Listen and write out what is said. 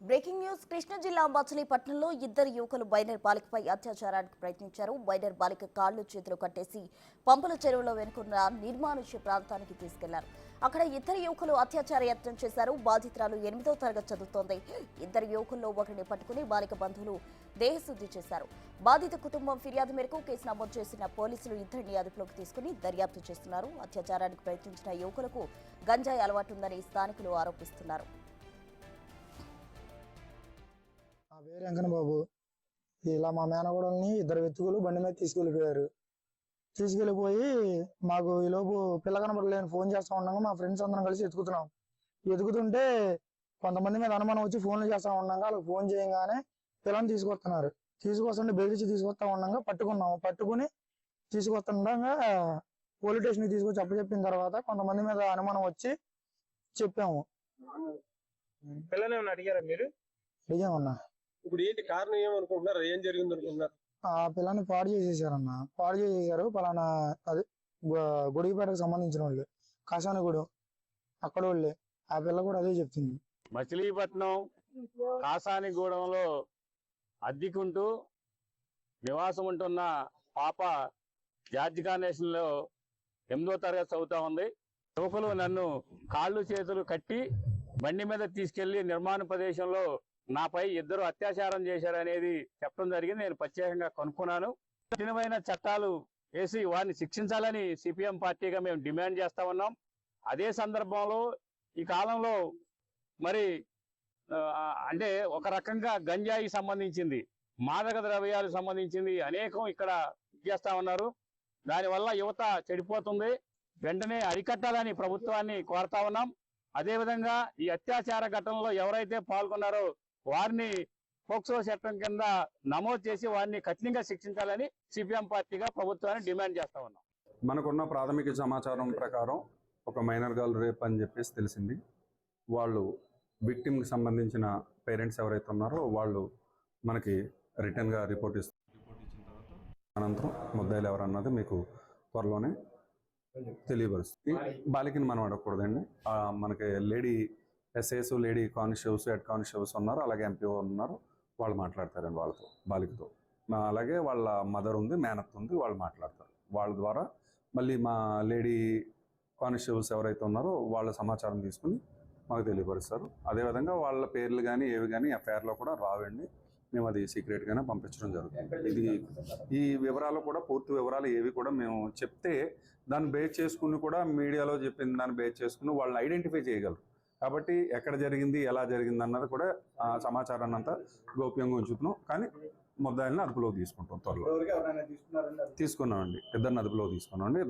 Breaking news Krishna జిల్లా మచిలీపట్నంలో ఇద్దరు యువకులు మైనర్ బాలికపై అత్యాచారానికి ప్రయత్నించారు. మైనర్ బాలిక కాళ్లు చేతులు కట్టేసి పంపుల చెరువులో వెనుకున్న నిర్మానుష్య ప్రాంతానికి తీసుకెళ్లారు. అక్కడ ఇద్దరు యువకులు అత్యాచార యత్నం చేశారు. బాధితురాలు 8వ తరగతి చదువుతోంది. ఇద్దరు యువకుల్లో ఒకరిని పట్టుకుని బాలిక బంధువులు దేహశుద్ధి చేశారు. బాధిత కుటుంబం ఫిర్యాదు మేరకు కేసు నమోదు చేసిన పోలీసులు ఇద్దరిని అదుపులోకి తీసుకుని దర్యాప్తు చేస్తున్నారు. అత్యాచారానికి ప్రయత్నించిన యువకులకు గంజాయి అలవాటుందని స్థానికులు ఆరోపిస్తున్నారు. పేరు వెంకన్న బాబు. ఇలా మా మేనగోడల్ని ఇద్దరు వ్యక్తులు బండి మీద తీసుకెళ్ళిపోయారు. తీసుకెళ్ళిపోయి మాకు ఈలోపు పిల్ల కనబడలేని ఫోన్ చేస్తా ఉన్నాము. మా ఫ్రెండ్స్ అందరం కలిసి ఎతుకుతుంటే కొంతమంది మీద అనుమానం వచ్చి ఫోన్లు చేస్తా ఉన్నాగా వాళ్ళకి ఫోన్ చేయగానే పిల్లని తీసుకొస్తుంటే బెదిరించి తీసుకొస్తా ఉన్నాగా పట్టుకుని తీసుకొస్తుండగా పోలీస్ స్టేషన్కి తీసుకొచ్చి అప్పచెప్పిన తర్వాత కొంతమంది మీద అనుమానం వచ్చి చెప్పాము. పిల్లని అడిగారా మీరు? అడిగామన్నా. ఇప్పుడు ఏంటి కారణం ఏమనుకుంటున్నారు? ఏం జరిగింది అనుకుంటున్నారు? ఆ పిల్లని పాడు చేసేసారు. పలానా అది గుడిపేటకు సంబంధించిన వాళ్ళు, కాసానిగూడెం అక్కడ వాళ్ళే. ఆ పిల్ల కూడా అదే చెప్తుంది. మచిలీపట్నం కాసానిగూడెంలో అద్దెకుంటూ నివాసం ఉంటున్న పాప జార్జ్ కార్నేషన్ లో 8వ తరగతి చదువుతా ఉంది. యువకులు నన్ను కాళ్ళు చేతులు కట్టి బండి మీద తీసుకెళ్లి నిర్మాణ ప్రదేశంలో నాపై ఇద్దరు అత్యాచారం చేశారనేది చెప్పడం జరిగింది. నేను ప్రత్యేకంగా కనుక్కున్నాను. కఠినమైన చట్టాలు వేసి వారిని శిక్షించాలని సిపిఎం పార్టీగా మేము డిమాండ్ చేస్తా ఉన్నాం. అదే సందర్భంలో ఈ కాలంలో మరి అంటే ఒక రకంగా గంజాయి సంబంధించింది, మాదక ద్రవ్యాలకు సంబంధించింది అనేకం ఇక్కడ చేస్తా ఉన్నారు. దానివల్ల యువత చెడిపోతుంది. వెంటనే అరికట్టాలని ప్రభుత్వాన్ని కోరుతా ఉన్నాం. అదేవిధంగా ఈ అత్యాచార ఘటనలో ఎవరైతే పాల్గొన్నారో వారిని పోక్సో చట్టం కింద నమోదు చేసి వారిని కఠినంగా శిక్షించాలని సిపిఎం పార్టీగా ప్రభుత్వాన్ని డిమాండ్ చేస్తా ఉన్నాం. మనకున్న ప్రాథమిక సమాచారం ప్రకారం ఒక మైనర్ గర్ల్ రేప్ అని చెప్పేసి తెలిసింది. వాళ్ళు విక్టిమ్కి సంబంధించిన పేరెంట్స్ ఎవరైతే ఉన్నారో వాళ్ళు మనకి రిటర్న్గా రిపోర్ట్ ఇచ్చిన తర్వాత అనంతరం ముద్దాయిలు ఎవరన్నది మీకు త్వరలోనే తెలియపరుస్తుంది. బాలికని మనం అడగకూడదండి. మనకి lady SIs, lady constables, head constables ఉన్నారు, అలాగే ఎంపీఓ ఉన్నారు. వాళ్ళు మాట్లాడతారండి వాళ్ళతో, బాలికతో. అలాగే వాళ్ళ మదర్ ఉంది, మేనత్ ఉంది, వాళ్ళు మాట్లాడతారు. వాళ్ళ ద్వారా మళ్ళీ మా లేడీ కానిస్టేబుల్స్ ఎవరైతే ఉన్నారో వాళ్ళ సమాచారం తీసుకుని మాకు తెలియపరుస్తారు. అదేవిధంగా వాళ్ళ పేర్లు కానీ ఏవి కానీ ఎఫ్ఐఆర్లో కూడా రావండి. మేము అది సీక్రెట్గానే పంపించడం జరుగుతుంది. ఈ వివరాలు కూడా పూర్తి వివరాలు ఏవి కూడా మేము చెప్తే దాన్ని బేస్ చేసుకుని కూడా మీడియాలో చెప్పిన దాన్ని బేస్ చేసుకుని వాళ్ళని ఐడెంటిఫై చేయగలరు. కాబట్టి ఎక్కడ జరిగింది, ఎలా జరిగింది అన్నది కూడా సమాచారాన్ని అంతా గోప్యంగా ఉంచుతున్నాం. కానీ ముద్దాయిల్ని అదుపులోకి తీసుకుంటాం త్వరలో. తీసుకున్నామండి, ఇద్దరిని అదుపులోకి తీసుకున్నామండి.